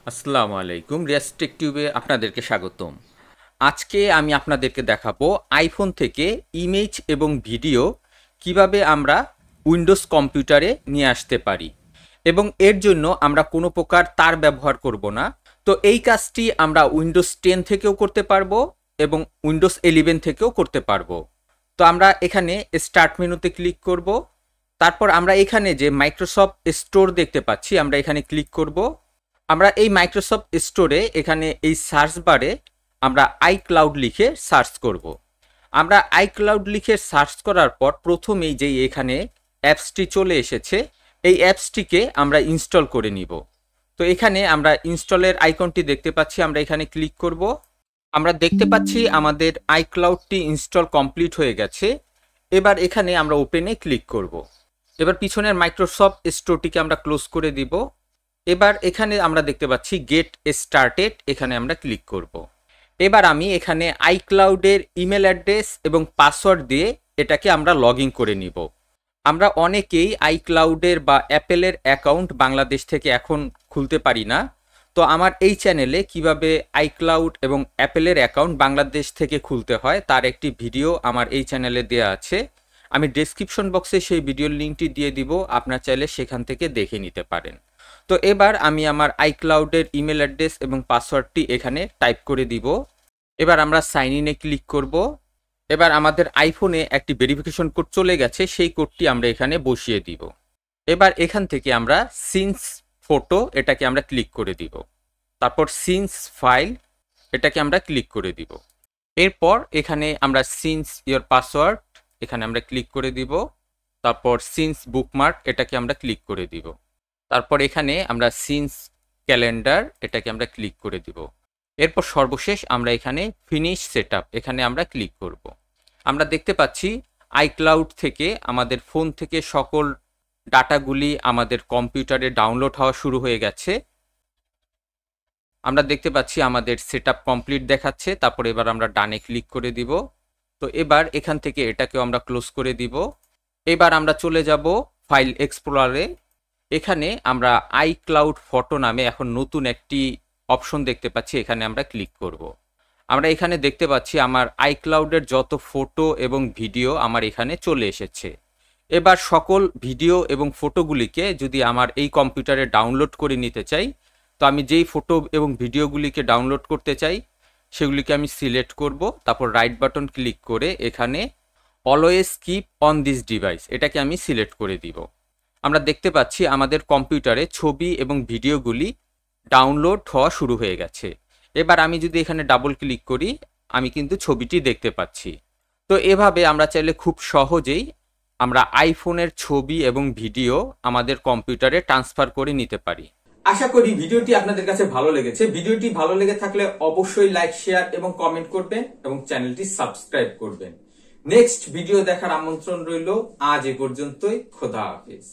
আসসালামু আলাইকুম, রিয়াস্টেক টিউবে আপনাদেরকে স্বাগতম। আজকে আমি আপনাদেরকে দেখাবো আইফোন থেকে ইমেজ এবং ভিডিও কিভাবে আমরা উইন্ডোজ কম্পিউটারে নিয়ে আসতে পারি এবং এর জন্য আমরা কোনো প্রকার তার ব্যবহার করব না। তো এই কাজটি আমরা উইন্ডোজ 10 থেকেও করতে পারবো এবং উইন্ডোজ 11 থেকেও করতে পারবো। তো আমরা এখানে স্টার্ট মেনুতে ক্লিক করব। তারপর আমরা এখানে যে মাইক্রোসফট স্টোর দেখতে পাচ্ছি আমরা এখানে ক্লিক করব। আমরা এই মাইক্রোসফট স্টোরে এখানে এই সার্চ বারে আমরা আইক্লাউড লিখে সার্চ করব। আমরা আইক্লাউড লিখে সার্চ করার পর প্রথমেই যেই এখানে অ্যাপসটি চলে এসেছে এই অ্যাপসটিকে আমরা ইনস্টল করে নিব। তো এখানে আমরা ইনস্টলের আইকনটি দেখতে পাচ্ছি, আমরা এখানে ক্লিক করব। আমরা দেখতে পাচ্ছি আমাদের আইক্লাউডটি ইনস্টল কমপ্লিট হয়ে গেছে। এবার এখানে আমরা ওপেনে ক্লিক করব। এবার পিছনের মাইক্রোসফট স্টোরটিকে আমরা ক্লোজ করে দিব। এবার এখানে আমরা দেখতে পাচ্ছি গেট স্টার্টেড, এখানে আমরা ক্লিক করব। এবার আমি এখানে আইক্লাউডের ইমেল অ্যাড্রেস এবং পাসওয়ার্ড দিয়ে এটাকে আমরা লগ ইন করে নিব। আমরা অনেকেই আইক্লাউডের বা অ্যাপেলের অ্যাকাউন্ট বাংলাদেশ থেকে এখন খুলতে পারি না। তো আমার এই চ্যানেলে কিভাবে আইক্লাউড এবং অ্যাপেলের অ্যাকাউন্ট বাংলাদেশ থেকে খুলতে হয় তার একটি ভিডিও আমার এই চ্যানেলে দেওয়া আছে। আমি ডেসক্রিপশন বক্সে সেই ভিডিওর লিঙ্কটি দিয়ে দিব, আপনার চাইলে সেখান থেকে দেখে নিতে পারেন। তো এবার আমি আমার আইক্লাউডের ইমেল অ্যাড্রেস এবং পাসওয়ার্ডটি এখানে টাইপ করে দিব। এবার আমরা সাইন ইনে ক্লিক করব। এবার আমাদের আইফোনে একটি ভেরিফিকেশন কোড চলে গেছে, সেই কোডটি আমরা এখানে বসিয়ে দিব। এবার এখান থেকে আমরা সিন্স ফটো এটাকে আমরা ক্লিক করে দিব। তারপর সিন্স ফাইল এটাকে আমরা ক্লিক করে দিব। এরপর এখানে আমরা সিন্স ইয়োর পাসওয়ার্ড এখানে আমরা ক্লিক করে দিব। তারপর সিন্স বুকমার্ক এটাকে আমরা ক্লিক করে দিব। তারপর এখানে আমরা সিন্স ক্যালেন্ডার এটাকে আমরা ক্লিক করে দিব। এরপর সর্বশেষ আমরা এখানে ফিনিশ সেটআপ এখানে আমরা ক্লিক করব। আমরা দেখতে পাচ্ছি আইক্লাউড থেকে আমাদের ফোন থেকে সকল ডাটাগুলি আমাদের কম্পিউটারে ডাউনলোড হওয়া শুরু হয়ে গেছে। আমরা দেখতে পাচ্ছি আমাদের সেটআপ কমপ্লিট দেখাচ্ছে। তারপর এবার আমরা ডানে ক্লিক করে দিব। তো এবার এখান থেকে এটাকেও আমরা ক্লোজ করে দিব। এবার আমরা চলে যাব ফাইল এক্সপ্লোরারে। এখানে আমরা আইক্লাউড ফটো নামে এখন নতুন একটি অপশন দেখতে পাচ্ছি, এখানে আমরা ক্লিক করব। আমরা এখানে দেখতে পাচ্ছি আমার আইক্লাউডের যত ফটো এবং ভিডিও আমার এখানে চলে এসেছে। এবার সকল ভিডিও এবং ফটোগুলিকে যদি আমার এই কম্পিউটারে ডাউনলোড করে নিতে চাই, তো আমি যেই ফটো এবং ভিডিওগুলিকে ডাউনলোড করতে চাই সেগুলিকে আমি সিলেক্ট করব। তারপর রাইট বাটন ক্লিক করে এখানে always keep on this device এটাকে আমি সিলেক্ট করে দিব। আমরা দেখতে পাচ্ছি আমাদের কম্পিউটারে ছবি এবং ভিডিওগুলি ডাউনলোড হওয়া শুরু হয়ে গেছে। এবার আমি যদি এখানে ডাবল ক্লিক করি আমি কিন্তু ছবিটি দেখতে পাচ্ছি। তো এভাবে আমরা চাইলে খুব সহজেই আমরা আইফোনের ছবি এবং ভিডিও আমাদের কম্পিউটারে ট্রান্সফার করে নিতে পারি। আশা করি ভিডিওটি আপনাদের কাছে ভালো লেগেছে। ভিডিওটি ভালো লেগে থাকলে অবশ্যই লাইক, শেয়ার এবং কমেন্ট করবেন এবং চ্যানেলটি সাবস্ক্রাইব করবেন। নেক্সট ভিডিও দেখার আমন্ত্রণ রইল। আজ এ পর্যন্তই। খোদা হাফেজ।